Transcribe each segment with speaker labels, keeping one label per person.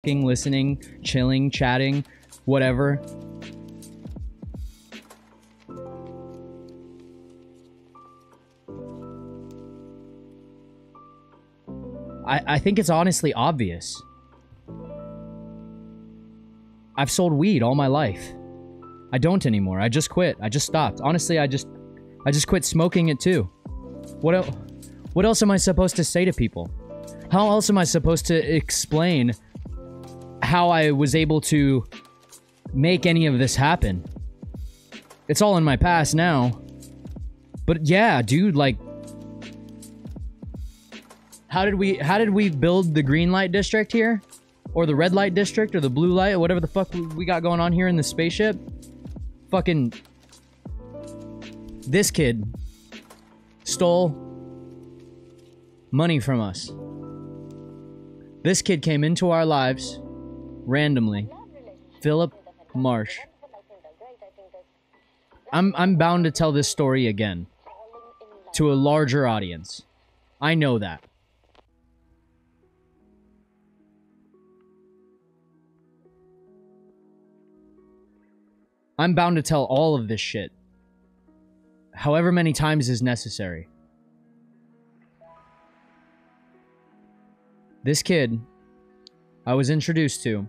Speaker 1: listening, chilling, chatting, whatever. I think it's honestly obvious. I've sold weed all my life. I don't anymore. I just quit. I just stopped. Honestly, I just quit smoking it too. What else am I supposed to say to people? How else am I supposed to explain how I was able to make any of this happen? It's all in my past now. But yeah, dude, like, how did we build the green light district here? Or the red light district, or the blue light, or whatever the fuck we got going on here in the spaceship? Fucking... This kid stole money from us. This kid came into our lives randomly. Philip Marsh. I'm bound to tell this story again to a larger audience. I know that. I'm bound to tell all of this shit however many times is necessary. This kid I was introduced to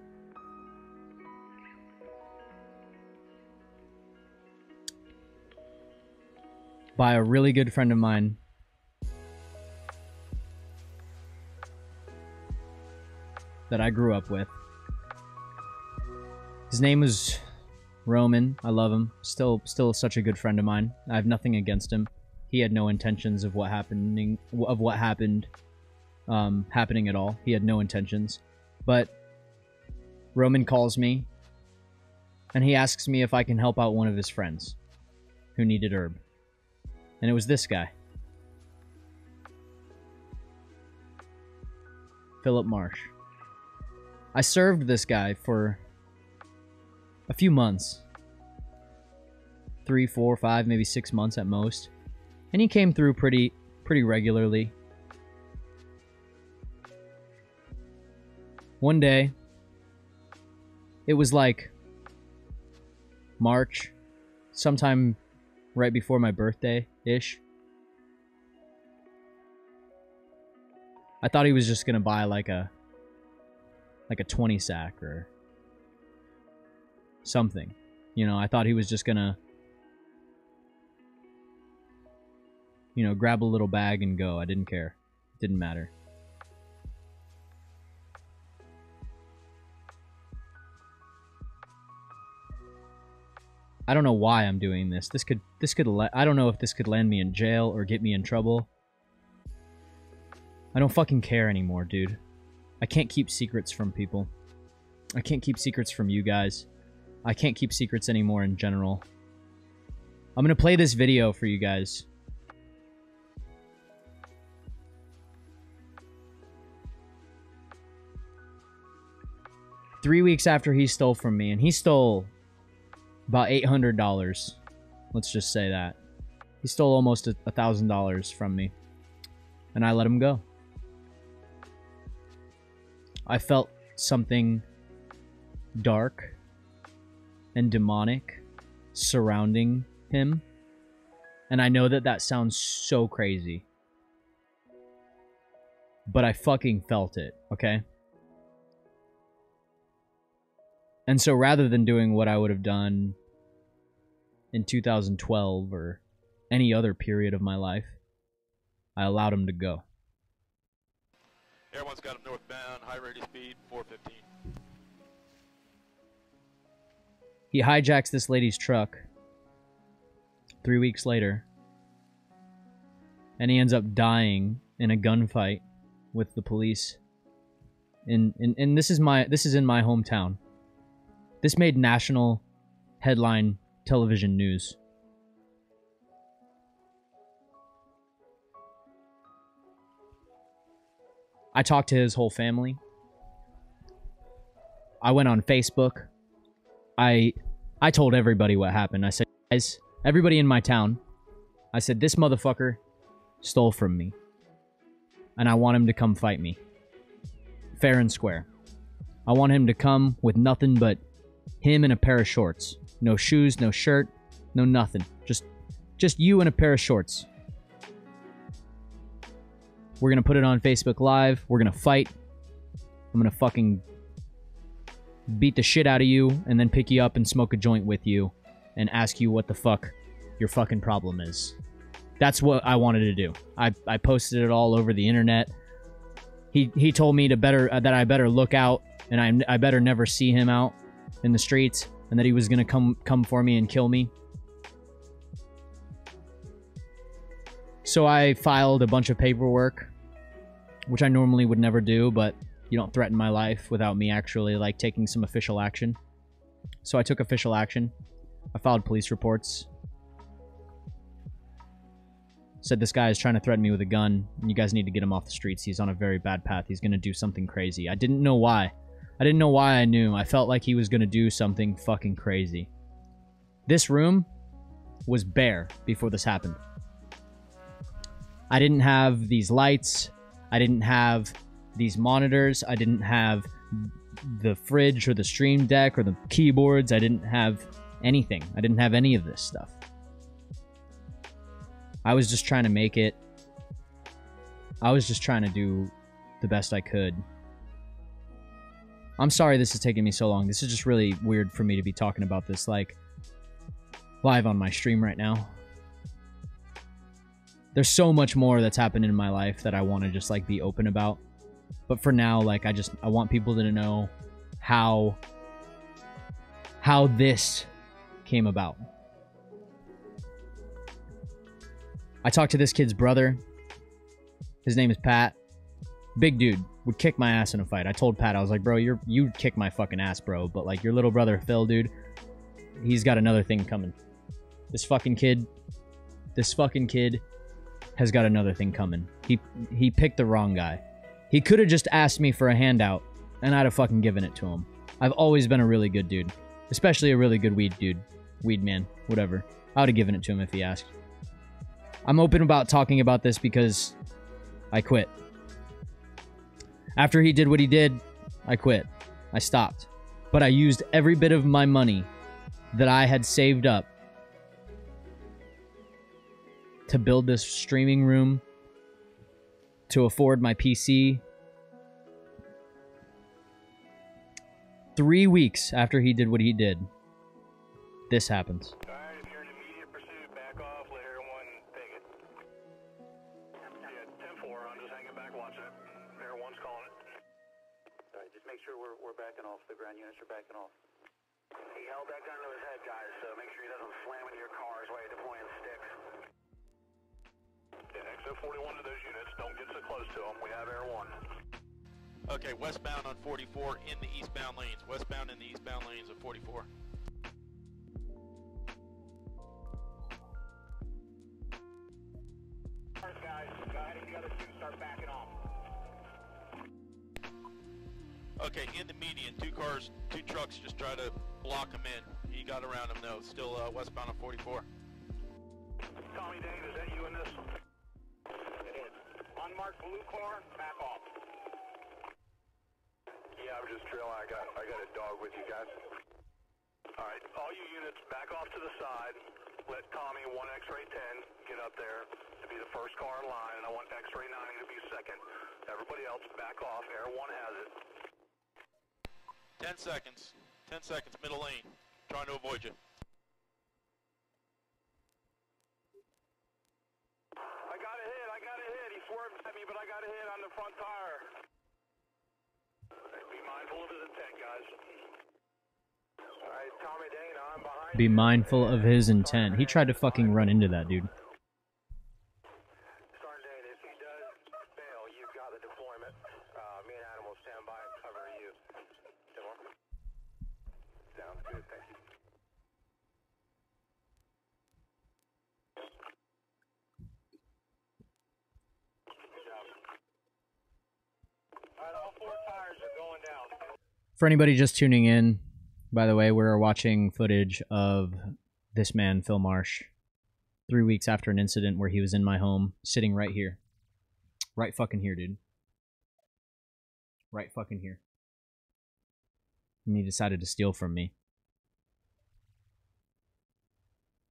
Speaker 1: by a really good friend of mine that I grew up with. His name was Roman. I love him. Still such a good friend of mine. I have nothing against him. He had no intentions of what happened happening at all. He had no intentions. But Roman calls me and he asks me if I can help out one of his friends who needed herb. And it was this guy. Philip Marsh. I served this guy for a few months. 3, 4, 5, maybe 6 months at most. And he came through pretty regularly. One day, it was like March, sometime right before my birthday-ish. I thought he was just gonna buy like a 20 sack or something. You know, I thought he was just gonna, you know, grab a little bag and go. I didn't care. It didn't matter. I don't know why I'm doing this. I don't know if this could land me in jail or get me in trouble. I don't fucking care anymore, dude. I can't keep secrets from people. I can't keep secrets from you guys. I can't keep secrets anymore in general. I'm gonna play this video for you guys. Three weeks after he stole from me, and he stole about $800. Let's just say that. He stole almost $1,000 from me. And I let him go. I felt something dark and demonic surrounding him. And I know that that sounds so crazy. But I fucking felt it, okay? And so rather than doing what I would have done in 2012 or any other period of my life, I allowed him to go.
Speaker 2: Everyone's got him northbound, high rate of speed, 415.
Speaker 1: He hijacks this lady's truck 3 weeks later, and he ends up dying in a gunfight with the police. And this is in my hometown. This made national headline television news. I talked to his whole family. I went on Facebook. I told everybody what happened. I said, guys, everybody in my town, I said, this motherfucker stole from me. And I want him to come fight me. Fair and square. I want him to come with nothing but him and a pair of shorts. No shoes, no shirt, no nothing. Just you and a pair of shorts. We're gonna put it on Facebook Live. We're gonna fight. I'm gonna fucking beat the shit out of you and then pick you up and smoke a joint with you and ask you what the fuck your fucking problem is. That's what I wanted to do. I posted it all over the internet. He told me that I better look out and I better never see him out in the streets and that he was gonna come for me and kill me. So I filed a bunch of paperwork, which I normally would never do, but you don't threaten my life without me actually, like, taking some official action. So I took official action. I filed police reports. Said this guy is trying to threaten me with a gun, and you guys need to get him off the streets. He's on a very bad path. He's going to do something crazy. I didn't know why. I didn't know why I knew. I felt like he was going to do something fucking crazy. This room was bare before this happened. I didn't have these lights. I didn't have these monitors. I didn't have the fridge or the stream deck or the keyboards. I didn't have anything. I didn't have any of this stuff. I was just trying to make it. I was just trying to do the best I could. I'm sorry this is taking me so long. This is just really weird for me to be talking about this, like, live on my stream right now. There's so much more that's happened in my life that I want to just, like, be open about. But for now, like, I want people to know how this came about. I talked to this kid's brother. His name is Pat. Big dude. Would kick my ass in a fight. I told Pat, I was like, bro, you kick my fucking ass, bro. But, like, your little brother, Phil, dude, he's got another thing coming. This fucking kid has got another thing coming. He picked the wrong guy. He could have just asked me for a handout, and I'd have fucking given it to him. I've always been a really good dude. Especially a really good weed dude. Weed man. Whatever. I would have given it to him if he asked. I'm open about talking about this because I quit. After he did what he did, I quit. I stopped. But I used every bit of my money that I had saved up to build this streaming room, to afford my PC. 3 weeks after he did what he did, this happens.
Speaker 2: Alright, if you're in immediate pursuit, back off, let everyone take it. Yeah, 10-4, I'm just hanging back watching it. Everyone's calling it.
Speaker 3: Alright, just make sure we're backing off. The ground units are backing off.
Speaker 2: He held that gun to his head, guys, so make sure he doesn't slam into your cars while you're deploying sticks. Yeah, exit 41 to those units. Don't get so close to them. We have Air 1. Okay, westbound on 44 in the eastbound lanes. Westbound in the eastbound lanes of 44. Guys, go ahead and the other two start backing off. Okay, in the median, two trucks just try to block him in. He got around him though. Still westbound on 44. Tommy Dane, is that you in this? It is. Unmarked blue car, back off. Yeah, I'm just trailing. I got a dog with you guys. Alright, all you units back off to the side. Let Tommy 1 X-ray 10 get up there to be the first car in line, and I want X-ray 9 to be second. Everybody else back off. Air 1 has it. 10 seconds. 10 seconds, middle lane. Trying to avoid you. I got a hit. He swerved at me, but I got a hit on the front tire. Be mindful of his intent, guys. Alright, Tommy Dane, I'm behind.
Speaker 1: Be mindful of his intent. He tried to fucking run into that dude.
Speaker 2: Sergeant Dane, if he does fail, you've got the deployment. Me and Adam will stand by and cover you. Sounds good, thank you. Good job. Alright, all 4 tires are going down.
Speaker 1: For anybody just tuning in, by the way, we're watching footage of this man, Phil Marsh, 3 weeks after an incident where he was in my home, sitting right here. Right fucking here, dude. Right fucking here. And he decided to steal from me.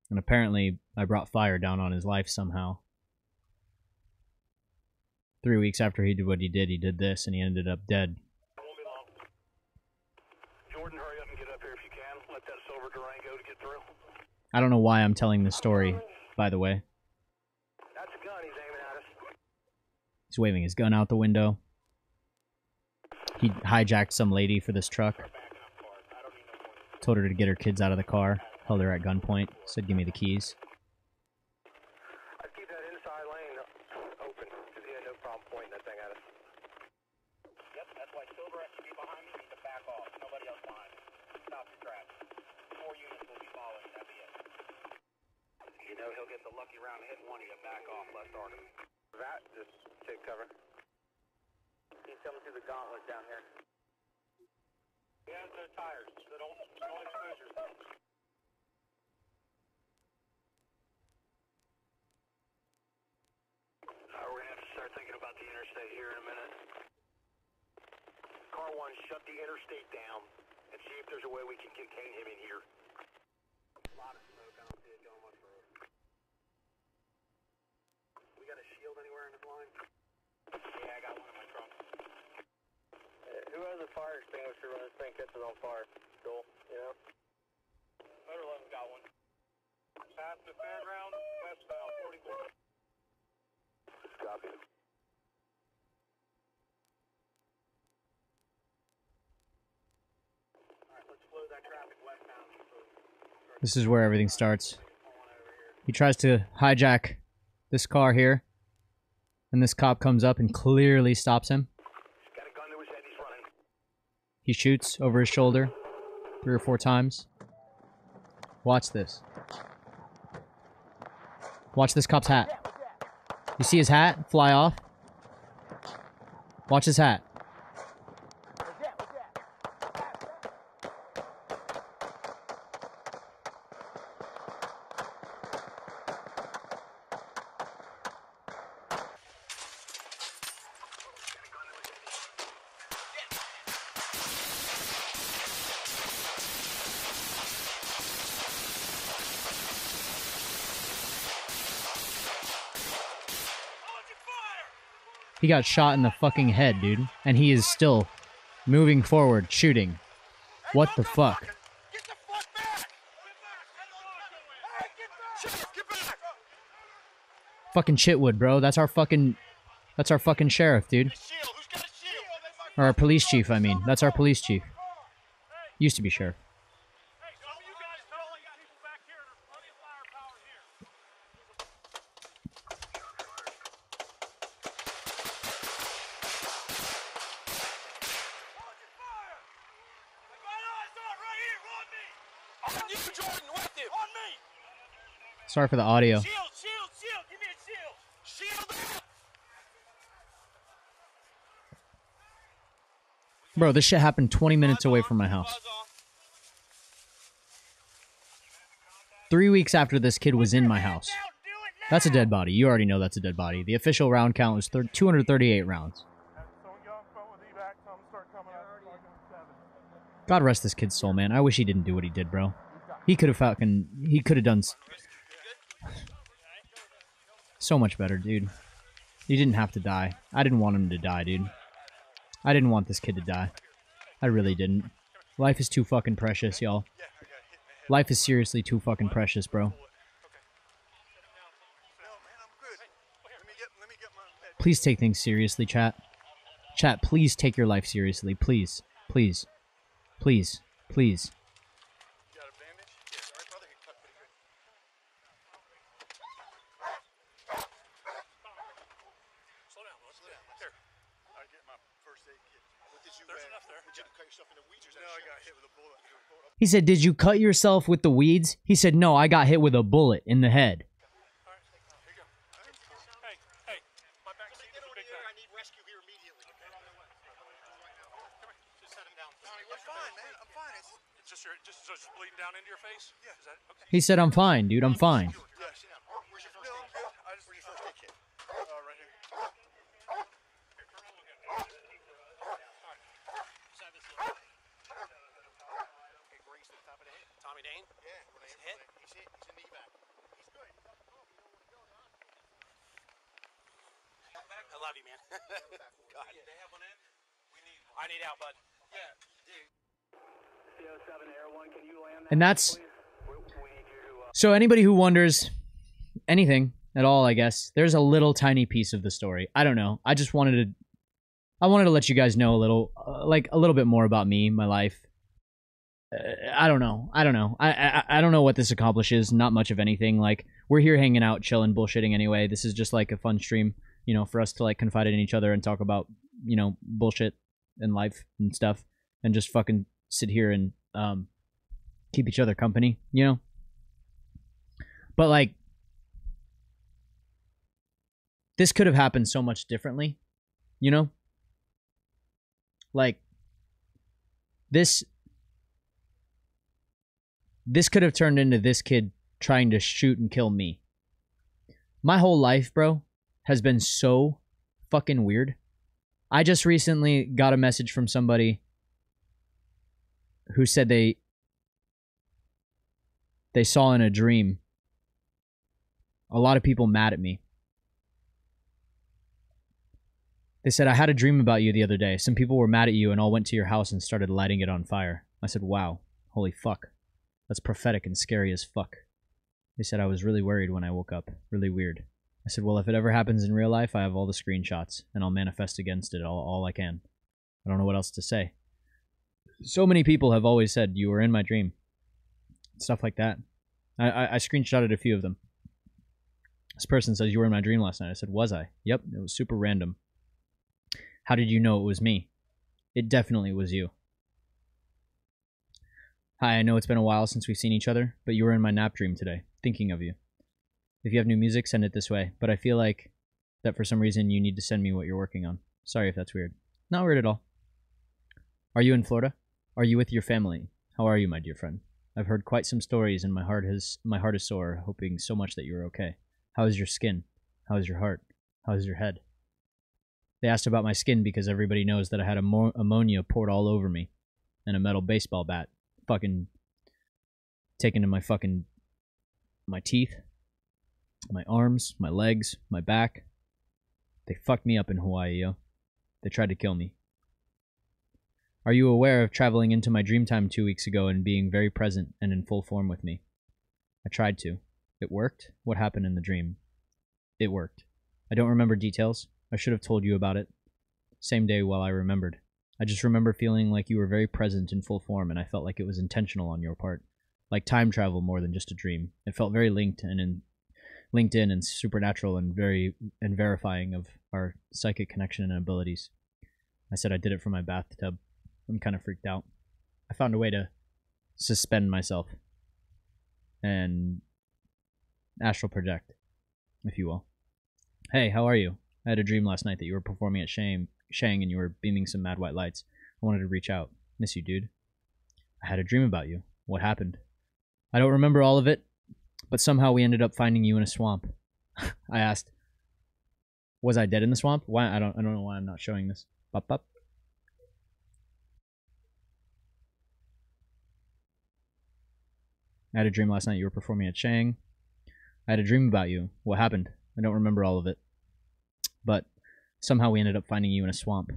Speaker 1: And apparently, I brought fire down on his life somehow. 3 weeks after he did what he did this, and he ended up dead.
Speaker 2: Won't be long. Jordan, hurry up and get up here if you can. Let that silver Durango to get through.
Speaker 1: I don't know why I'm telling this story, by the way.
Speaker 2: That's a gun he's aiming at us.
Speaker 1: He's waving his gun out the window. He hijacked some lady for this truck. Told her to get her kids out of the car. Held her at gunpoint. Said, give me the keys.
Speaker 2: I'd keep that inside lane open, because he had no problem pointing that thing at us. Yep, that's why Silver has to be behind me. Need to back off. Nobody else behind him. Stop the traffic. 4 units will be following. That'll be it. You know he'll get the lucky round hitting one of you. Back off, less target. That, just take cover. He's coming through the gauntlet down here. He has no tires, so don't expose yourself. We're going to have to start thinking about the interstate here in a minute. Car 1, shut the interstate down and see if there's a way we can contain him in here. A lot of smoke. I don't see it going much further. We got a shield anywhere in this line? Yeah, I got one in my trunk. Who has a fire extinguisher when this thing catches on fire? Joel, you know? Motor 11 got one. Past the fairground, westbound, 44. Copy. Alright, let's flow that traffic westbound.
Speaker 1: This is where everything starts. He tries to hijack this car here. And this cop comes up and clearly stops him.
Speaker 2: Got a gun to his head, he's running.
Speaker 1: He shoots over his shoulder 3 or 4 times. Watch this. Watch this cop's hat. You see his hat fly off? Watch his hat. He got shot in the fucking head, dude. And he is still moving forward, shooting. What the fuck?
Speaker 2: Get the fuck back! Hey, get back!
Speaker 1: Fucking Chitwood, bro. That's our fucking sheriff, dude. Or our police chief, I mean. That's our police chief. Used to be sheriff. Sorry for the audio.
Speaker 2: Shield! Give me a shield!
Speaker 1: Bro, this shit happened 20 minutes away from my house. 3 weeks after this kid was in my house. That's a dead body. You already know that's a dead body. The official round count was 238 rounds. God rest this kid's soul, man. I wish he didn't do what he did, bro. He could have done so much better, dude. He didn't have to die. I didn't want him to die, dude. I didn't want this kid to die. I really didn't. Life is too fucking precious, y'all. Life is seriously too fucking precious, bro. Please take things seriously, chat. Chat, please take your life seriously. Please. Please. Please. Please. He said, did you cut yourself with the weeds? He said, no, I got hit with a bullet in the head.
Speaker 2: Hey, my back seat is a big bag. I need rescue here immediately. Just set him down. I'm fine, man. I'm fine. It's just bleeding down into your face? Yeah. Is that okay?
Speaker 1: He said, I'm fine, dude. I'm fine.
Speaker 2: Yeah, sit down. Where's your first aid kit? Where's your first aid kit? Right here.
Speaker 4: God. They have one in? We need one. I need out, bud. Yeah, dude.
Speaker 2: CO7 Air 1, can you land that?
Speaker 1: And that's...
Speaker 2: please? We need you to,
Speaker 1: So anybody who wonders anything at all, I guess, there's a little tiny piece of the story. I don't know. I just wanted to let you guys know a little, like a little bit more about me, my life. I don't know. I don't know what this accomplishes. Not much of anything. Like, we're here hanging out, chilling, bullshitting anyway. This is just like a fun stream, you know, for us to like confide in each other and talk about, you know, bullshit and life and stuff, and just fucking sit here and keep each other company, you know. But like, this could have happened so much differently, you know? Like, this could have turned into this kid trying to shoot and kill me. My whole life, bro, has been so fucking weird. I just recently got a message from somebody who said they saw in a dream a lot of people mad at me. They said, I had a dream about you the other day. Some people were mad at you and all went to your house and started lighting it on fire. I said, wow, holy fuck. That's prophetic and scary as fuck. They said, I was really worried when I woke up. Really weird. I said, well, if it ever happens in real life, I have all the screenshots and I'll manifest against it all I can. I don't know what else to say. So many people have always said, you were in my dream. Stuff like that. I screenshotted a few of them. This person says, you were in my dream last night. I said, was I? Yep, it was super random. How did you know it was me? It definitely was you. Hi, I know it's been a while since we've seen each other, but you were in my nap dream today, thinking of you. If you have new music, send it this way, but I feel like that for some reason you need to send me what you're working on. Sorry if that's weird. Not weird at all. Are you in Florida? Are you with your family? How are you, my dear friend? I've heard quite some stories and my heart is sore, hoping so much that you're okay. How is your skin? How is your heart? How is your head? They asked about my skin because everybody knows that I had ammonia poured all over me and a metal baseball bat fucking taken to my teeth, my arms, my legs, my back. They fucked me up in Hawaii, yo. They tried to kill me. Are you aware of traveling into my dream time 2 weeks ago and being very present and in full form with me? I tried to. It worked? What happened in the dream? It worked. I don't remember details. I should have told you about it. Same day while I remembered. I just remember feeling like you were very present in full form, and I felt like it was intentional on your part. Like time travel more than just a dream. It felt very linked and supernatural and verifying of our psychic connection and abilities. I said I did it from my bathtub. I'm kind of freaked out. I found a way to suspend myself and astral project, if you will. Hey, how are you? I had a dream last night that you were performing at Shang and you were beaming some mad white lights. I wanted to reach out. Miss you, dude. I had a dream about you. What happened? I don't remember all of it, but somehow we ended up finding you in a swamp. I asked, was I dead in the swamp? Why? I don't know why I'm not showing this. Pop up. I had a dream last night you were performing at Shang. I had a dream about you. What happened? I don't remember all of it. But somehow we ended up finding you in a swamp.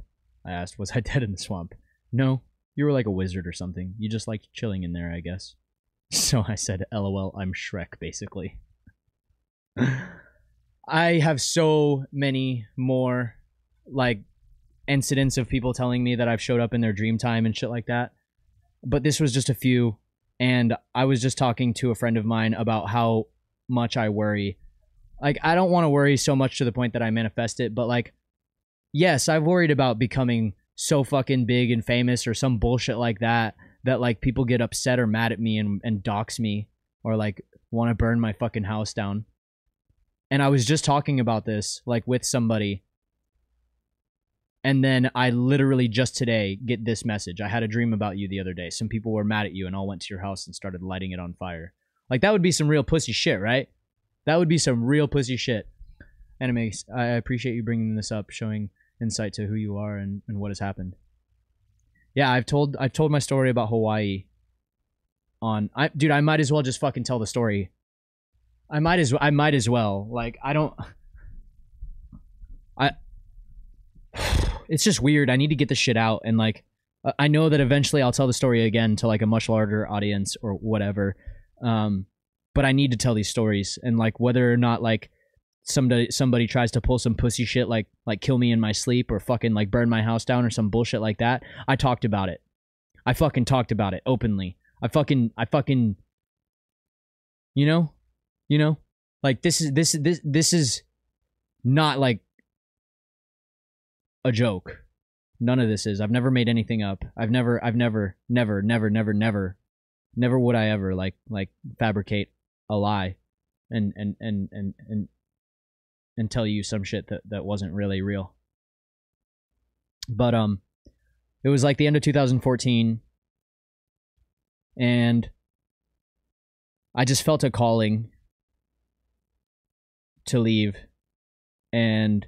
Speaker 1: I asked, was I dead in the swamp? No, you were like a wizard or something. You just liked chilling in there, I guess. So I said, LOL, I'm Shrek, basically. I have so many more, like, incidents of people telling me that I've showed up in their dream time and shit like that. But this was just a few. And I was just talking to a friend of mine about how much I worry. Like, I don't want to worry so much to the point that I manifest it, but like, yes, I've worried about becoming so fucking big and famous or some bullshit like that, that like people get upset or mad at me and dox me or like want to burn my fucking house down. And I was just talking about this like with somebody. And then I literally just today get this message. I had a dream about you the other day. Some people were mad at you and all went to your house and started lighting it on fire. Like, that would be some real pussy shit, right? That would be some real pussy shit. Anyways, I appreciate you bringing this up, showing insight to who you are and what has happened. Yeah, I've told my story about Hawaii dude, I might as well just fucking tell the story. I might as well. Like, it's just weird. I need to get this shit out, and like I know that eventually I'll tell the story again to like a much larger audience or whatever. But I need to tell these stories, and like whether or not like somebody tries to pull some pussy shit like kill me in my sleep or fucking like burn my house down or some bullshit like that. I talked about it. I fucking talked about it openly. I fucking you know like this is not like a joke. None of this is. I've never made anything up. I've never would I ever like fabricate a lie and tell you some shit that wasn't really real. But it was like the end of 2014, and I just felt a calling to leave, and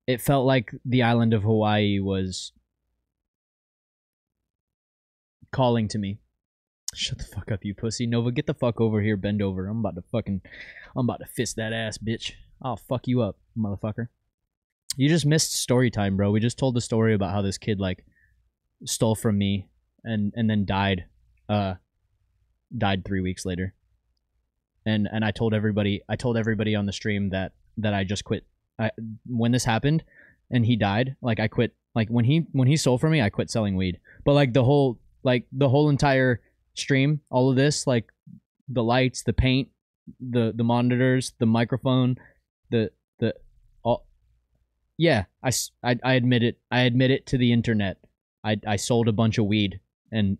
Speaker 1: it felt like the island of Hawaii was calling to me. Shut the fuck up, you pussy. Nova, get the fuck over here, bend over. I'm about to fist that ass, bitch. I'll fuck you up, motherfucker. You just missed story time, bro. We just told the story about how this kid like stole from me and then died 3 weeks later. And I told everybody on the stream that I just quit. When this happened and he died, like I quit. Like when he stole from me, I quit selling weed. But like the whole entire stream, all of this, like the lights, the paint, the monitors, the microphone, all. Yeah, I admit it. I admit it to the internet. I sold a bunch of weed and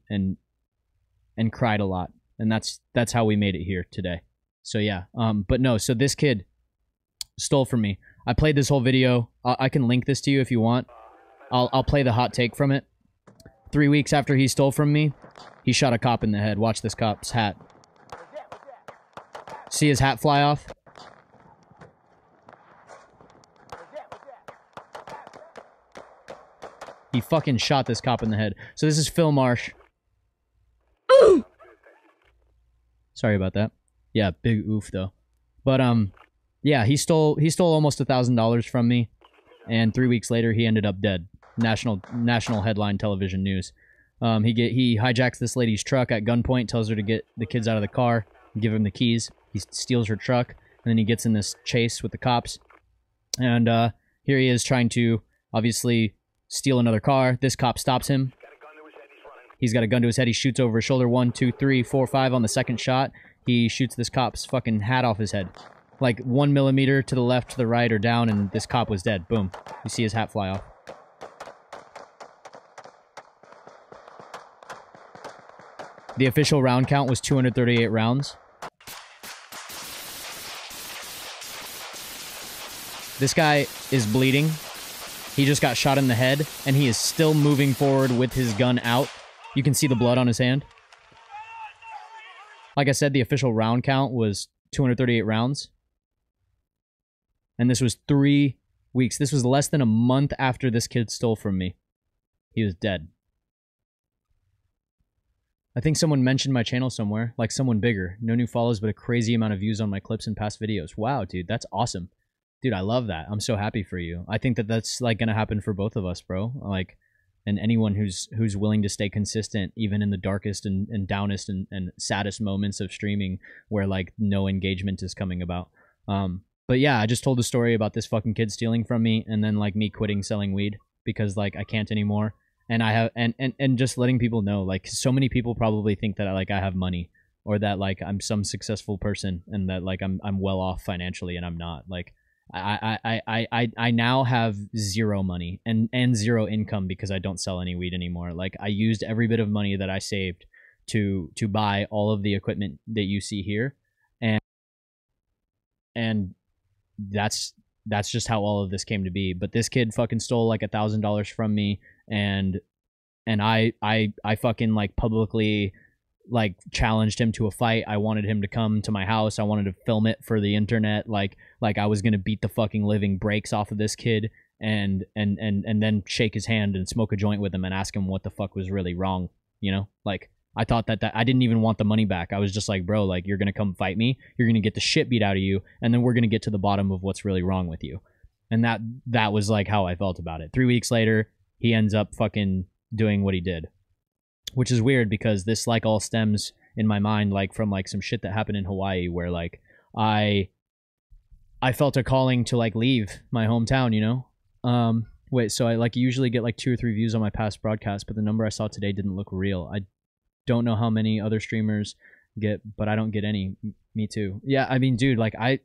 Speaker 1: cried a lot, and that's how we made it here today. So yeah, but no. So this kid stole from me. I played this whole video. I can link this to you if you want. I'll play the hot take from it. 3 weeks after he stole from me, he shot a cop in the head. Watch this cop's hat. See his hat fly off? He fucking shot this cop in the head. So this is Phil Marsh. Sorry about that. Yeah, big oof though. But yeah, he stole almost $1,000 from me, and 3 weeks later he ended up dead. National headline television news. He hijacks this lady's truck at gunpoint, tells her to get the kids out of the car, give him the keys. He steals her truck, and then he gets in this chase with the cops. And here he is trying to obviously steal another car. This cop stops him. He's got a gun to his head. He shoots over his shoulder. 1, 2, 3, 4, 5 on the second shot. He shoots this cop's fucking hat off his head. Like 1 millimeter to the left, to the right, or down, and this cop was dead. Boom. You see his hat fly off. The official round count was 238 rounds. This guy is bleeding. He just got shot in the head, and he is still moving forward with his gun out. You can see the blood on his hand. Like I said, the official round count was 238 rounds. And this was 3 weeks. This was less than a month after this kid stole from me. He was dead. I think someone mentioned my channel somewhere, like someone bigger. No new follows, but a crazy amount of views on my clips and past videos. Wow, dude, that's awesome. Dude, I love that. I'm so happy for you. I think that that's like gonna happen for both of us, bro. Like, and anyone who's willing to stay consistent, even in the darkest and downest and saddest moments of streaming, where like no engagement is coming about. But yeah, I just told the story about this fucking kid stealing from me, and then like me quitting selling weed because like I can't anymore. And I have and just letting people know, like so many people probably think that I have money, or that like I'm some successful person, and that like I'm well off financially, and I'm not. Like I now have zero money and zero income because I don't sell any weed anymore. Like I used every bit of money that I saved to buy all of the equipment that you see here, and that's just how all of this came to be. But this kid fucking stole like $1,000 from me, and I fucking like publicly like challenged him to a fight. I wanted him to come to my house. I wanted to film it for the internet. Like I was gonna beat the fucking living breaks off of this kid, and then shake his hand and smoke a joint with him and ask him what the fuck was really wrong. You know, like I thought that I didn't even want the money back. I was just like, bro, like you're gonna come fight me, you're gonna get the shit beat out of you, and then we're gonna get to the bottom of what's really wrong with you. And that was like how I felt about it. 3 weeks later, he ends up fucking doing what he did, which is weird because this like all stems in my mind like from like some shit that happened in Hawaii where like I felt a calling to like leave my hometown, you know? Wait, so I like usually get like 2 or 3 views on my past broadcast, but the number I saw today didn't look real. I don't know how many other streamers get, but I don't get any. Me too. Yeah, I mean, dude, like I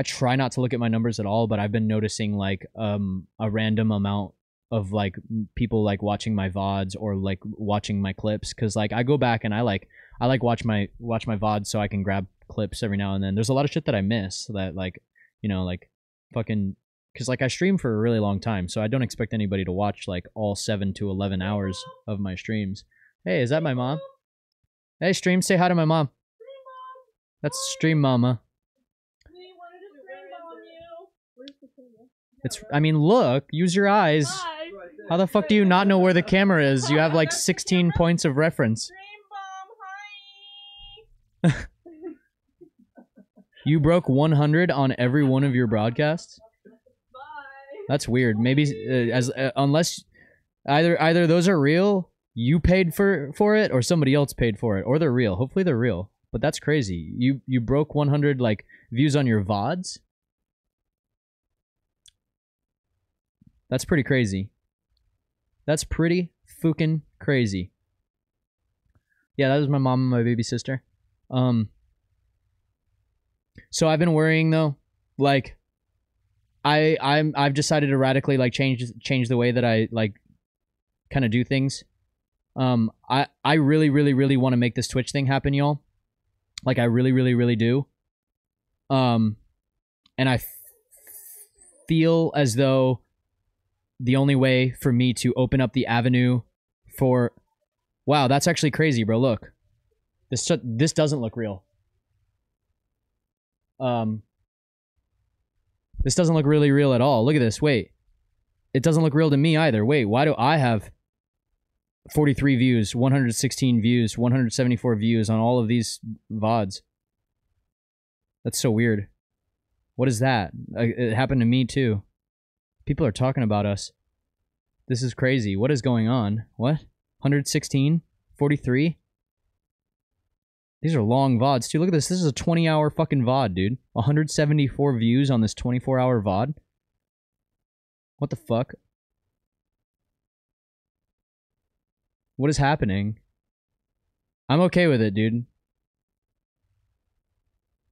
Speaker 1: try not to look at my numbers at all, but I've been noticing like a random amount of like people like watching my VODs or like watching my clips, cuz like I go back and I like watch my VODs so I can grab clips every now and then. There's a lot of shit that I miss that like, you know, like fucking, cuz like I stream for a really long time, so I don't expect anybody to watch like all 7 to 11 hours of my streams. Hey, is that my mom? Hey, stream, say hi to my mom. That's Stream Mama. It's, I mean, look, use your eyes. How the fuck do you not know where the camera is? You have like 16 points of reference. You broke 100 on every one of your broadcasts? That's weird. Maybe unless either those are real, you paid for it, or somebody else paid for it, or they're real. Hopefully they're real. But that's crazy. You broke 100 like views on your VODs? That's pretty crazy. That's pretty fucking crazy. Yeah, that was my mom and my baby sister. So I've been worrying though, like I've decided to radically like change the way that I like kind of do things. I really want to make this Twitch thing happen, y'all. Like I really do. And I feel as though the only way for me to open up the avenue for... Wow, that's actually crazy, bro. Look. This doesn't look real. This doesn't look really real at all. Look at this. Wait. It doesn't look real to me either. Wait, why do I have 43 views, 116 views, 174 views on all of these VODs? That's so weird. What is that? It happened to me too. People are talking about us. This is crazy. What is going on? What? 116? 43? These are long VODs too. Look at this. This is a 20-hour fucking VOD, dude. 174 views on this 24-hour VOD. What the fuck? What is happening? I'm okay with it, dude.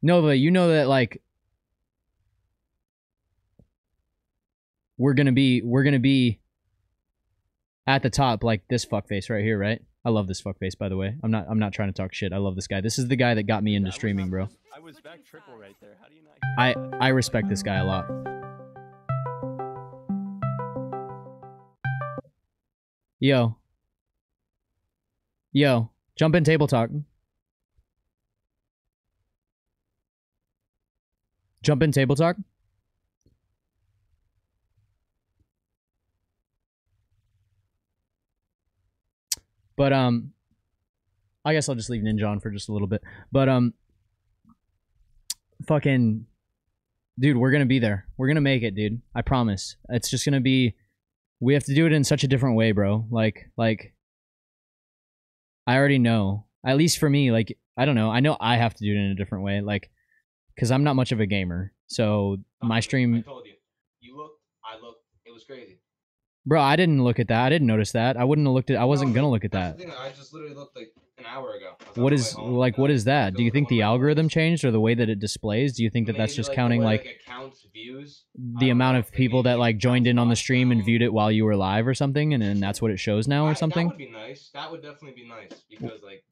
Speaker 1: Nova, you know that, like, we're gonna be at the top, like this fuckface right here, right? I love this fuckface, by the way. I'm not trying to talk shit. I love this guy. This is the guy that got me into streaming, bro.
Speaker 5: I was back triple right there. How do you not?
Speaker 1: I respect this guy a lot. Yo, jump in table talk. Jump in table talk. But I guess I'll just leave Ninja on for just a little bit. But fucking dude, we're gonna be there. We're gonna make it, dude. I promise. It's just gonna be, we have to do it in such a different way, bro. Like I already know. At least for me, like, I don't know. I know I have to do it in a different way, like, because I'm not much of a gamer. So my stream...
Speaker 6: I told you. You looked, I looked, it was crazy.
Speaker 1: Bro, I didn't look at that. I didn't notice that. I wouldn't have looked at... I wasn't gonna look at that.
Speaker 6: That's the thing, I just literally looked like an hour ago.
Speaker 1: What is, like, what is that? Do you think the algorithm changed, or the way that it displays? Do you think that that's just counting, like,
Speaker 6: it counts views?
Speaker 1: the amount of people that, like, joined in on the stream and viewed it while you were live or something, and then that's what it shows now or something?
Speaker 6: That would be nice. That would definitely be nice, because, like...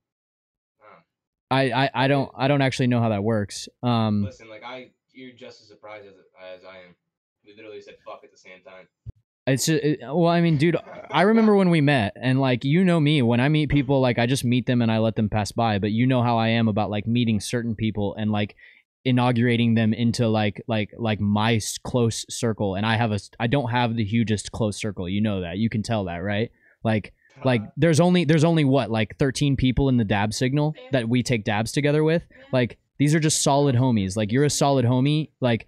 Speaker 1: I don't actually know how that works.
Speaker 6: Listen, like, you're just as surprised as I am. We literally said fuck at the same time.
Speaker 1: It's just, well, I mean, dude, I remember when we met, and, like, you know me, when I meet people, like, I just meet them and I let them pass by, but you know how I am about, like, meeting certain people and, like, inaugurating them into, like my close circle, and I don't have the hugest close circle, you know that, you can tell that, right? Like, there's only what, like, 13 people in the dab signal that we take dabs together with. Like, these are just solid homies. Like, you're a solid homie, like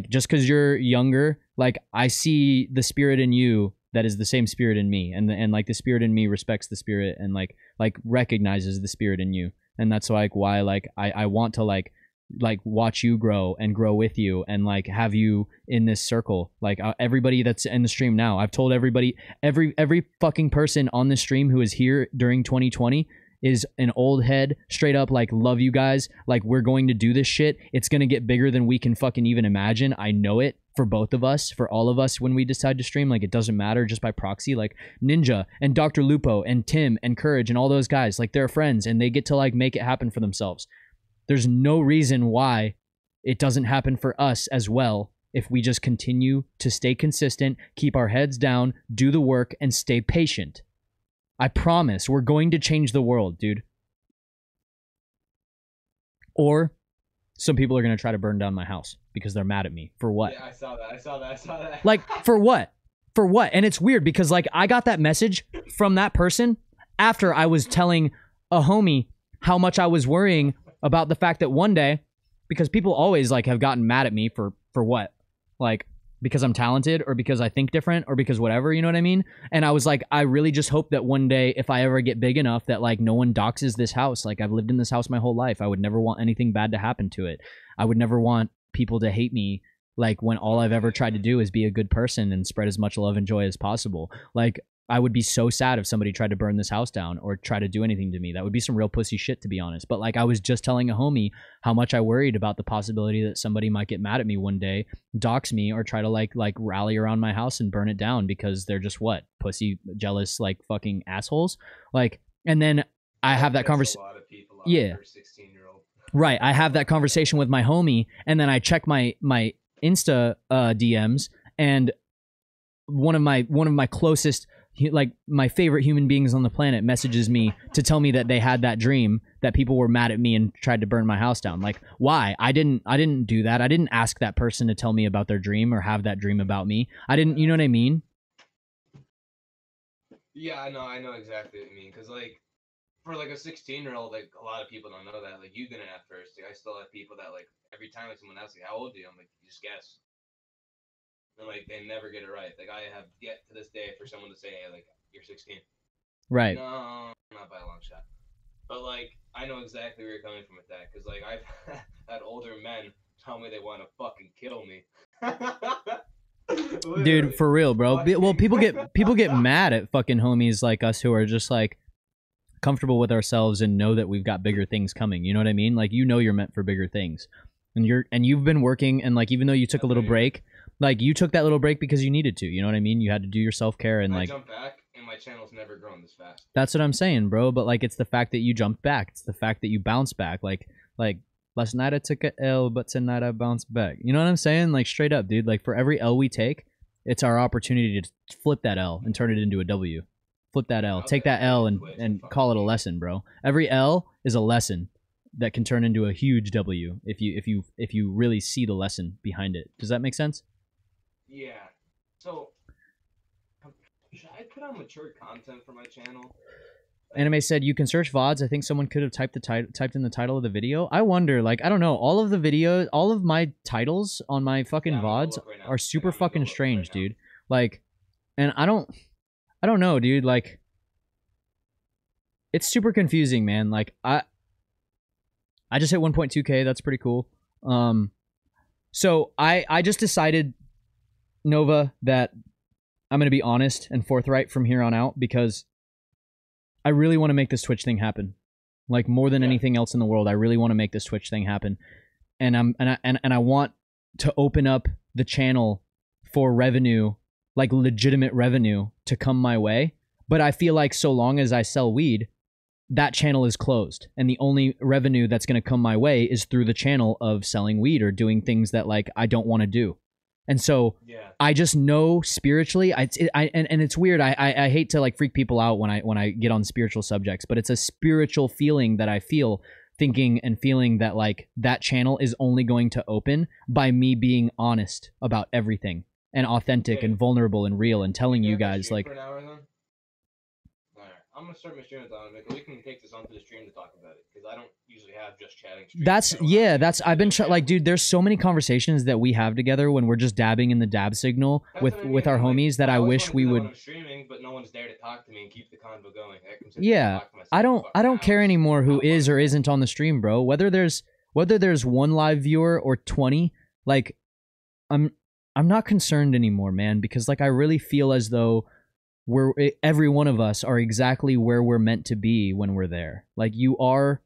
Speaker 1: just because you're younger like I see the spirit in you that is the same spirit in me, and like the spirit in me respects the spirit and like recognizes the spirit in you, and that's like why like I want to like watch you grow and grow with you and like have you in this circle. Like everybody that's in the stream now, I've told everybody, every fucking person on the stream who is here during 2020 is an old head, straight up like love you guys, like we're going to do this shit. It's gonna get bigger than we can fucking even imagine. I know it, for both of us, for all of us when we decide to stream. Like it doesn't matter, just by proxy. Like Ninja and Dr. Lupo and Tim and Courage and all those guys, like they're friends and they get to like make it happen for themselves. There's no reason why it doesn't happen for us as well if we just continue to stay consistent, keep our heads down, do the work, and stay patient. I promise we're going to change the world, dude. Or some people are going to try to burn down my house because they're mad at me. For what?
Speaker 6: Yeah, I saw that.
Speaker 1: Like, for what? For what? And it's weird because, like, I got that message from that person after I was telling a homie how much I was worrying about the fact that one day, because people always, like, have gotten mad at me for what? Like, because I'm talented or because I think different or because whatever, you know what I mean? And I was like, I really just hope that one day, if I ever get big enough, that like no one doxes this house. Like I've lived in this house my whole life. I would never want anything bad to happen to it. I would never want people to hate me, like when all I've ever tried to do is be a good person and spread as much love and joy as possible. Like I would be so sad if somebody tried to burn this house down or try to do anything to me. That would be some real pussy shit, to be honest. But like I was just telling a homie how much I worried about the possibility that somebody might get mad at me one day, dox me, or try to like rally around my house and burn it down because they're just what? Pussy, jealous, like fucking assholes. Like, and then I have that conversation. Yeah. 16-year-old. Right. I have that conversation with my homie, and then I check my Insta DMs, and one of my closest, like my favorite human beings on the planet, messages me to tell me that they had that dream, that people were mad at me and tried to burn my house down. Like, why? I didn't do that. I didn't ask that person to tell me about their dream or have that dream about me. I didn't, you know what I mean?
Speaker 6: Yeah, I know exactly what you mean. Cause like, for like a 16-year-old, like a lot of people don't know that. Like you didn't at first. Like I still have people that like every time like someone asks, like, how old are you? I'm like, you just guess. And like they never get it right. Like I have yet to this day for someone to say, hey, like you're 16.
Speaker 1: Right.
Speaker 6: No, not by a long shot. But like I know exactly where you're coming from with that, because like I've had older men tell me they want to fucking kill me.
Speaker 1: Dude, for real, bro. Well, people get mad at fucking homies like us who are just like comfortable with ourselves and know that we've got bigger things coming. You know what I mean? Like you know you're meant for bigger things, and you've been working, and like even though you took a little break. Like, you took that little break because you needed to, you know what I mean? You had to do your self-care and, like...
Speaker 6: I jumped back, and my channel's never grown this fast.
Speaker 1: That's what I'm saying, bro. But, like, it's the fact that you jumped back. It's the fact that you bounced back. Like, last night I took a L, but tonight I bounced back. You know what I'm saying? Like, straight up, dude. Like, for every L we take, it's our opportunity to flip that L and turn it into a W. Flip that L. Take that L and call it a lesson, bro. Every L is a lesson that can turn into a huge W if you really see the lesson behind it. Does that make sense?
Speaker 6: Yeah. So, should I put out mature content for my channel?
Speaker 1: Anime said you can search VODs. I think someone could have typed in the title of the video. I wonder, like, I don't know. All of my titles on my fucking VODs are super fucking strange, dude. Like, and I don't know, dude. Like, it's super confusing, man. Like, I just hit 1.2K. That's pretty cool. So I just decided, Nova, that I'm going to be honest and forthright from here on out, because I really want to make this Twitch thing happen. Like, more than anything else in the world, I really want to make this Twitch thing happen. And I want to open up the channel for revenue, like legitimate revenue, to come my way. But I feel like so long as I sell weed, that channel is closed, and the only revenue that's going to come my way is through the channel of selling weed or doing things that, like, I don't want to do. And so I just know spiritually, and it's weird. I hate to like freak people out when I get on spiritual subjects, but it's a spiritual feeling that I feel, thinking and feeling that like that channel is only going to open by me being honest about everything and authentic and vulnerable and real and telling you guys like.
Speaker 6: For an hour, then? All right. I'm gonna start my stream with Dominic. We can take this onto the stream to talk about it because I don't usually have just chatting streams.
Speaker 1: I've been like, dude, there's so many conversations that we have together when we're just dabbing in the dab signal with our homies that I wish we would.
Speaker 6: I'm streaming, but no one's there to talk to me and keep the convo going.
Speaker 1: Yeah, I don't care anymore who is or isn't on the stream, bro. Whether there's one live viewer or 20, like, I'm not concerned anymore, man, because like I really feel as though every one of us are exactly where we're meant to be when we're there. Like you are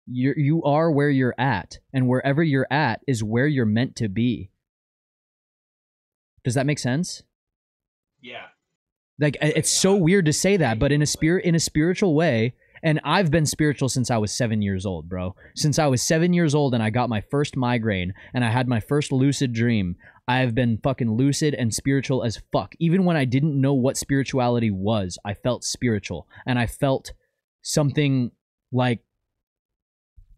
Speaker 1: where you're at, and wherever you're at is where you're meant to be. Does that make sense?
Speaker 6: Yeah.
Speaker 1: Like it's so weird to say that, but in a spiritual way, and I've been spiritual since I was 7 years old, bro. Since I was 7 years old and I got my first migraine and I had my first lucid dream, I've been fucking lucid and spiritual as fuck. Even when I didn't know what spirituality was, I felt spiritual. And I felt something like,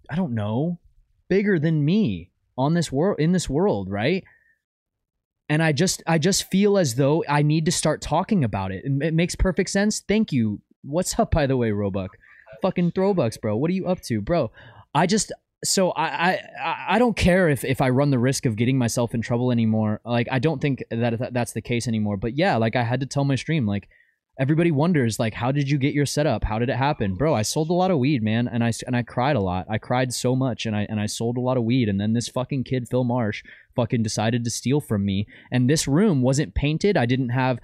Speaker 1: I don't know, bigger than me on this world, in this world, right? And I just feel as though I need to start talking about it. It makes perfect sense. Thank you. What's up, by the way, Roebuck? Fucking Throwbucks, bro. What are you up to, bro? I don't care if I run the risk of getting myself in trouble anymore. Like, I don't think that's the case anymore. But yeah, like I had to tell my stream, like, everybody wonders, like, how did you get your setup? How did it happen? Bro, I sold a lot of weed, man, and I cried a lot. I cried so much, and I sold a lot of weed, and then this fucking kid, Phil Marsh, fucking decided to steal from me. And this room wasn't painted. I didn't have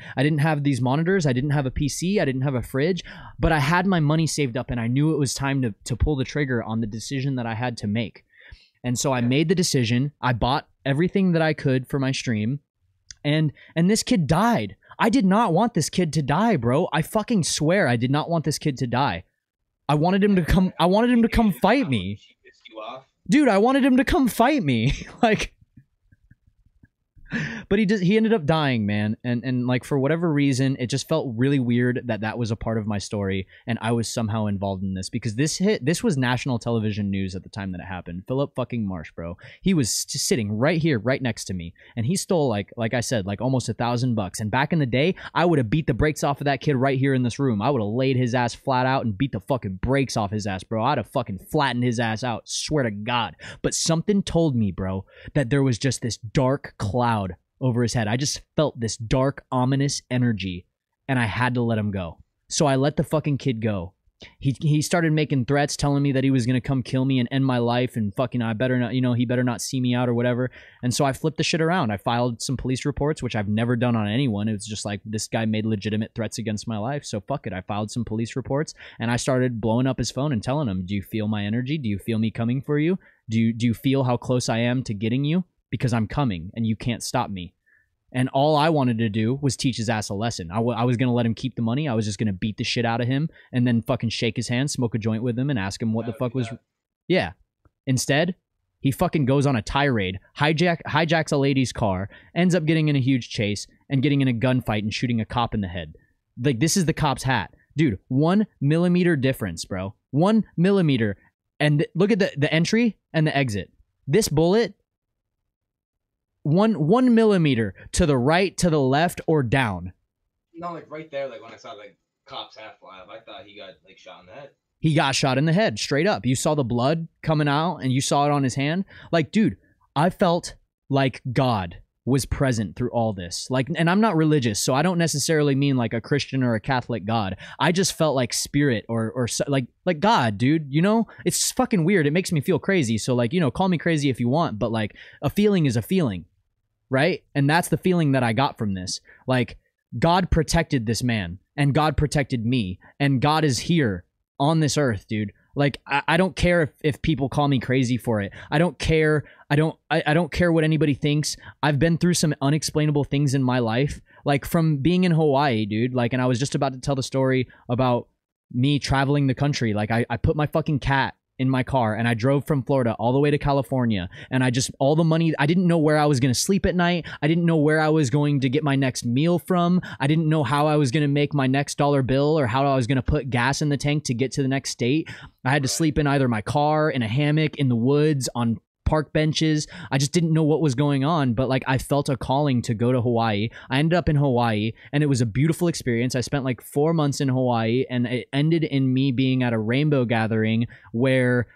Speaker 1: these monitors. I didn't have a PC. I didn't have a fridge, but I had my money saved up, and I knew it was time to pull the trigger on the decision that I had to make. And so I made the decision. I bought everything that I could for my stream, and this kid died. I did not want this kid to die, bro. I fucking swear I did not want this kid to die. I wanted him to come fight me. Dude, I wanted him to come fight me. Like, but he ended up dying, man. And like, for whatever reason, it just felt really weird that was a part of my story and I was somehow involved in this, because this was national television news at the time that it happened. Philip fucking Marsh, bro. He was just sitting right here, right next to me, and he stole like I said, like almost $1,000. And back in the day, I would have beat the brakes off of that kid right here in this room. I would have laid his ass flat out and beat the fucking brakes off his ass, bro. I'd have fucking flattened his ass out, swear to God. But something told me, bro, that there was just this dark cloud over his head. I just felt this dark, ominous energy, and I had to let him go. So I let the fucking kid go. He started making threats, telling me that he was gonna come kill me and end my life, and fucking I better not, he better not see me out or whatever. And so I flipped the shit around. I filed some police reports, which I've never done on anyone. It was just like, this guy made legitimate threats against my life, so fuck it. I filed some police reports, and I started blowing up his phone and telling him, do you feel my energy? Do you feel me coming for you? Do you feel how close I am to getting you? Because I'm coming and you can't stop me. And all I wanted to do was teach his ass a lesson. I was going to let him keep the money. I was just going to beat the shit out of him and then fucking shake his hand, smoke a joint with him, and ask him what the fuck was... Yeah. Instead, he fucking goes on a tirade, hijacks a lady's car, ends up getting in a huge chase, and getting in a gunfight and shooting a cop in the head. Like, this is the cop's hat. Dude, 1 millimeter difference, bro. 1 millimeter. And look at the entry and the exit. This bullet... One millimeter to the right, to the left, or down.
Speaker 6: No, like right there, like when I saw like cops half fly up, I thought he got like shot in the head.
Speaker 1: He got shot in the head, straight up. You saw the blood coming out, and you saw it on his hand. Like, dude, I felt like God was present through all this. Like, and I'm not religious, so I don't necessarily mean like a Christian or a Catholic God. I just felt like spirit or like God, dude. It's fucking weird. It makes me feel crazy. So like, call me crazy if you want, but like, a feeling is a feeling. Right? And that's the feeling that I got from this. Like, God protected this man, and God protected me, and God is here on this earth, dude. Like, I don't care if people call me crazy for it. I don't care. I don't care what anybody thinks. I've been through some unexplainable things in my life, like from being in Hawaii, dude. Like, and I was just about to tell the story about me traveling the country. Like, I put my fucking cat in my car and I drove from Florida all the way to California, and all the money, I didn't know where I was going to sleep at night. I didn't know where I was going to get my next meal from. I didn't know how I was going to make my next dollar bill or how I was going to put gas in the tank to get to the next state. I had to sleep in either my car, in a hammock, in the woods, on park benches. I just didn't know what was going on, but like I felt a calling to go to Hawaii. I ended up in Hawaii, and it was a beautiful experience. I spent like 4 months in Hawaii, and it ended in me being at a rainbow gathering where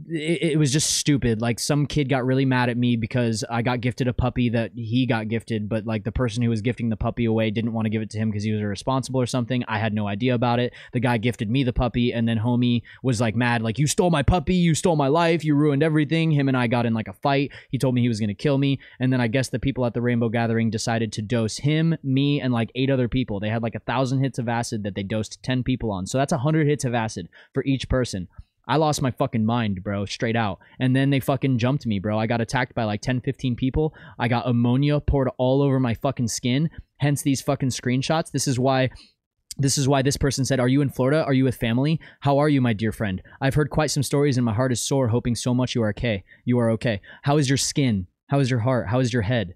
Speaker 1: it was just stupid. Like some kid got really mad at me because I got gifted a puppy that he got gifted, but like the person who was gifting the puppy away didn't want to give it to him because he was irresponsible or something. I had no idea about it. The guy gifted me the puppy, and then homie was like mad, like, you stole my puppy, you stole my life, you ruined everything. Him and I got in like a fight. He told me he was going to kill me, and then I guess the people at the rainbow gathering decided to dose him, me, and like 8 other people. They had like 1,000 hits of acid that they dosed 10 people on. So that's 100 hits of acid for each person. I lost my fucking mind, bro, straight out. And then they fucking jumped me, bro. I got attacked by like 10, 15 people. I got ammonia poured all over my fucking skin. Hence these fucking screenshots. This is why this person said, "Are you in Florida? Are you with family? How are you, my dear friend? I've heard quite some stories and my heart is sore, hoping so much you are okay. You are okay. How is your skin? How is your heart? How is your head?"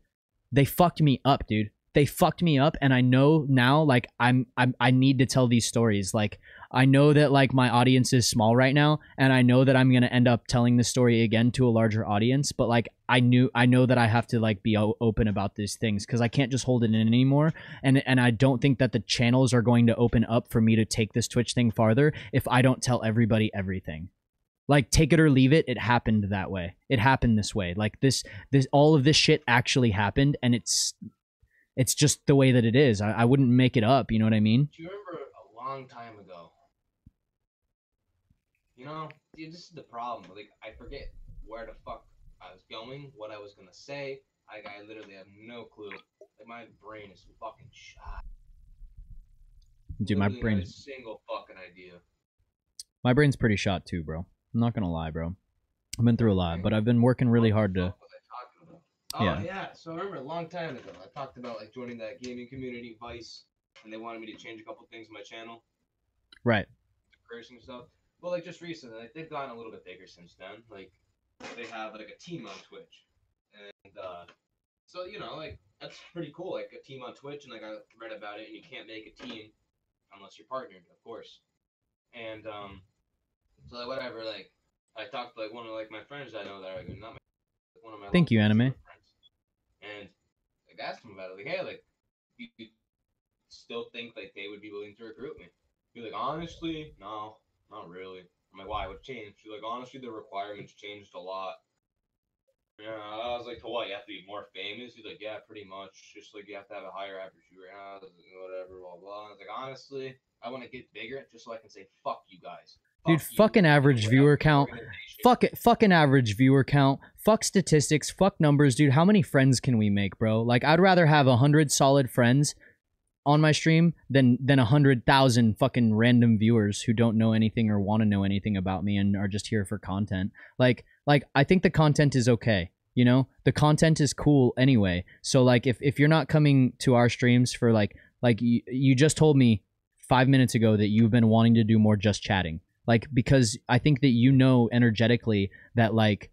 Speaker 1: They fucked me up, dude. They fucked me up, and I know now, like, I need to tell these stories. Like, I know that, like, my audience is small right now, and I know that I'm going to end up telling this story again to a larger audience, but, like, I know that I have to, like, be open about these things, because I can't just hold it in anymore, and I don't think that the channels are going to open up for me to take this Twitch thing farther if I don't tell everybody everything. Like, take it or leave it, it happened that way. It happened this way. Like, this all of this shit actually happened, and it's just the way that it is. I wouldn't make it up, you know what I mean?
Speaker 6: Do you remember a long time ago? You know, dude, this is the problem. Like, I forget where the fuck I was going, what I was gonna say. I literally have no clue. Like, my brain is fucking shot.
Speaker 1: Dude, my
Speaker 6: Literally
Speaker 1: brain...
Speaker 6: not a single fucking idea.
Speaker 1: My brain's pretty shot too, bro. I'm not gonna lie, bro. I've been through a lot, but I've been working really hard to...
Speaker 6: Oh,
Speaker 1: yeah.
Speaker 6: yeah. So I remember a long time ago, I talked about, like, joining that gaming community, Vice, and they wanted me to change a couple things in my channel.
Speaker 1: Right.
Speaker 6: Cursing stuff. Well, like, just recently, like, they've gotten a little bit bigger since then. Like, they have, like, a team on Twitch. And, so, you know, like, that's pretty cool. Like, a team on Twitch, and, like, I read about it, and you can't make a team unless you're partnered, of course. And, so, like, whatever, like, I talked to, like, one of, like, my friends I know that are, like, not my, one of my...
Speaker 1: Thank you, Anime.
Speaker 6: Friends. And, like, asked him about it. Like, hey, like, you still think, like, they would be willing to recruit me? He's like, honestly, no. Not really. I'm like, why? What changed? She's like, honestly, the requirements changed a lot. Yeah, I was like, to what? You have to be more famous? He's like, yeah, pretty much. Just like you have to have a higher average viewer. I was like, whatever, blah, blah. I was like, honestly, I want to get bigger just so I can say, fuck you guys.
Speaker 1: Dude, fucking average viewer count. Fuck it. Fucking average viewer count. Fuck statistics. Fuck numbers, dude. How many friends can we make, bro? Like, I'd rather have 100 solid friends on my stream than 100,000 fucking random viewers who don't know anything or want to know anything about me and are just here for content. Like I think the content is okay, you know? The content is cool anyway. So like if you're not coming to our streams for like you just told me 5 minutes ago that you've been wanting to do more just chatting. Like, because I think that you know energetically that like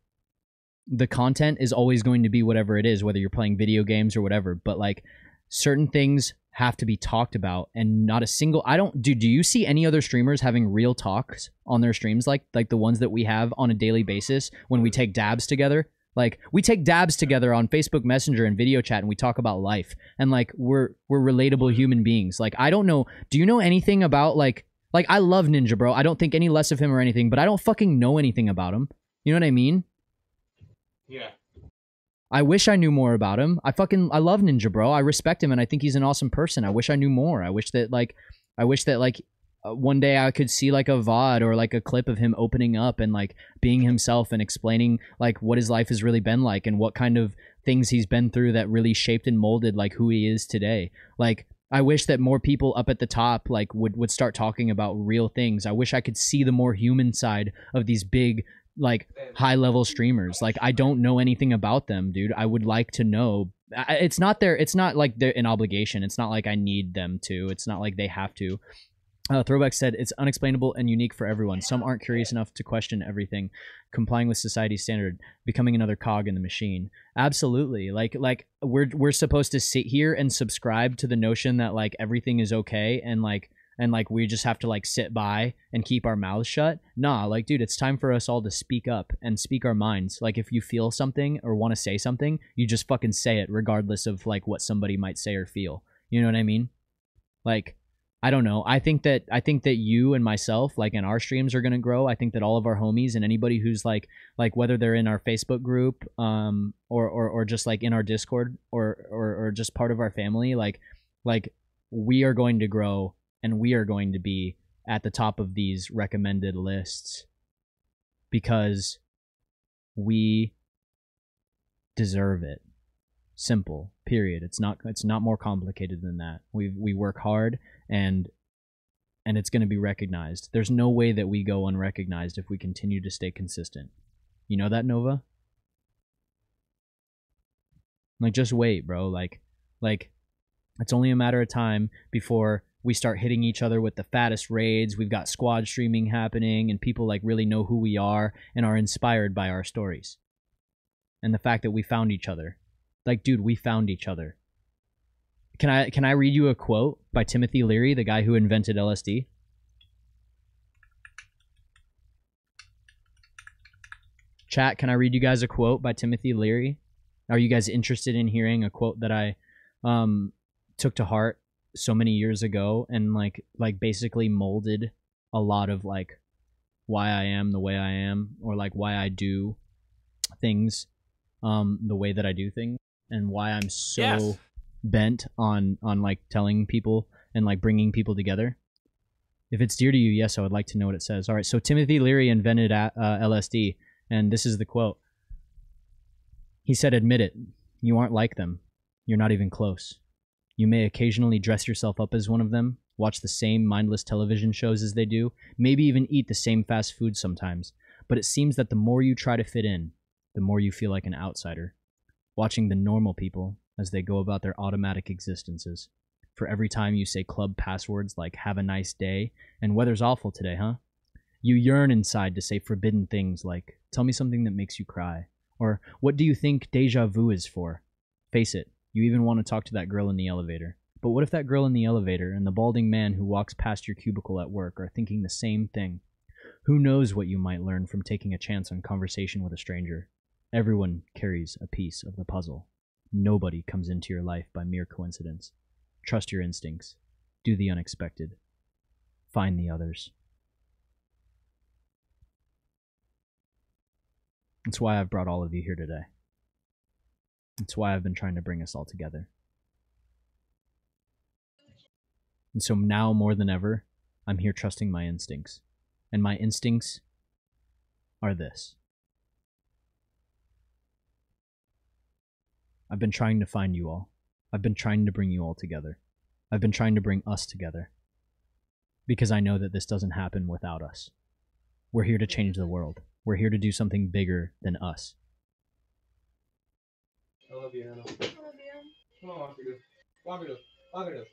Speaker 1: the content is always going to be whatever it is, whether you're playing video games or whatever, but like certain things have to be talked about, and not a single... do you see any other streamers having real talks on their streams like the ones that we have on a daily basis when we take dabs together? Like, we take dabs together on Facebook Messenger and video chat, and we talk about life, and like we're relatable human beings. Like, I don't know, do you know anything about like I love Ninja, bro. I don't think any less of him or anything, but I don't fucking know anything about him. You know what I mean?
Speaker 6: Yeah.
Speaker 1: I wish I knew more about him. I love Ninja, bro. I respect him, and I think he's an awesome person. I wish I knew more. I wish that one day I could see like a VOD or like a clip of him opening up and like being himself and explaining like what his life has really been like and what kind of things he's been through that really shaped and molded like who he is today. Like, I wish that more people up at the top like would start talking about real things. I wish I could see the more human side of these big like high level streamers. Like, I don't know anything about them, dude. I would like to know. It's not like they're an obligation. It's not like I need them to. It's not like they have to. Throwback said it's unexplainable and unique for everyone. Some aren't curious enough to question everything, complying with society's standard, becoming another cog in the machine. Absolutely. Like we're supposed to sit here and subscribe to the notion that like everything is okay and and like we just have to like sit by and keep our mouths shut. Nah, like dude, it's time for us all to speak up and speak our minds. Like if you feel something or want to say something, you just fucking say it regardless of like what somebody might say or feel. You know what I mean? Like I don't know. I think that you and myself, like, in our streams are gonna grow. I think that all of our homies and anybody who's like whether they're in our Facebook group, or just like in our Discord or just part of our family, like we are going to grow and we are going to be at the top of these recommended lists because we deserve it. Simple. Period. It's not more complicated than that. We work hard and it's going to be recognized. There's no way that we go unrecognized if we continue to stay consistent. You know that, Nova? Like just wait, bro. Like it's only a matter of time before we start hitting each other with the fattest raids. We've got squad streaming happening and people like really know who we are and are inspired by our stories. And the fact that we found each other. Like, dude, we found each other. Can I read you a quote by Timothy Leary, the guy who invented LSD? Chat, can I read you guys a quote by Timothy Leary? Are you guys interested in hearing a quote that I took to heart so many years ago and like basically molded a lot of like why I am the way I am, or like why I do things the way that I do things, and why I'm so bent on like telling people and like bringing people together? If it's dear to you, yes, I would like to know what it says. All right, so Timothy Leary invented LSD, and this is the quote. He said, "Admit it, you aren't like them. You're not even close. You may occasionally dress yourself up as one of them, watch the same mindless television shows as they do, maybe even eat the same fast food sometimes, but it seems that the more you try to fit in, the more you feel like an outsider, watching the normal people as they go about their automatic existences. For every time you say club passwords like 'have a nice day' and 'weather's awful today, huh?' you yearn inside to say forbidden things like 'tell me something that makes you cry,' or 'what do you think deja vu is for?' Face it, you even want to talk to that girl in the elevator. But what if that girl in the elevator and the balding man who walks past your cubicle at work are thinking the same thing? Who knows what you might learn from taking a chance on conversation with a stranger? Everyone carries a piece of the puzzle. Nobody comes into your life by mere coincidence. Trust your instincts. Do the unexpected. Find the others." That's why I've brought all of you here today. That's why I've been trying to bring us all together. And so now more than ever, I'm here trusting my instincts. And my instincts are this. I've been trying to find you all. I've been trying to bring you all together. I've been trying to bring us together. Because I know that this doesn't happen without us. We're here to change the world. We're here to do something bigger than us.
Speaker 6: I love you, Anna. I love you. Come on, walk me to.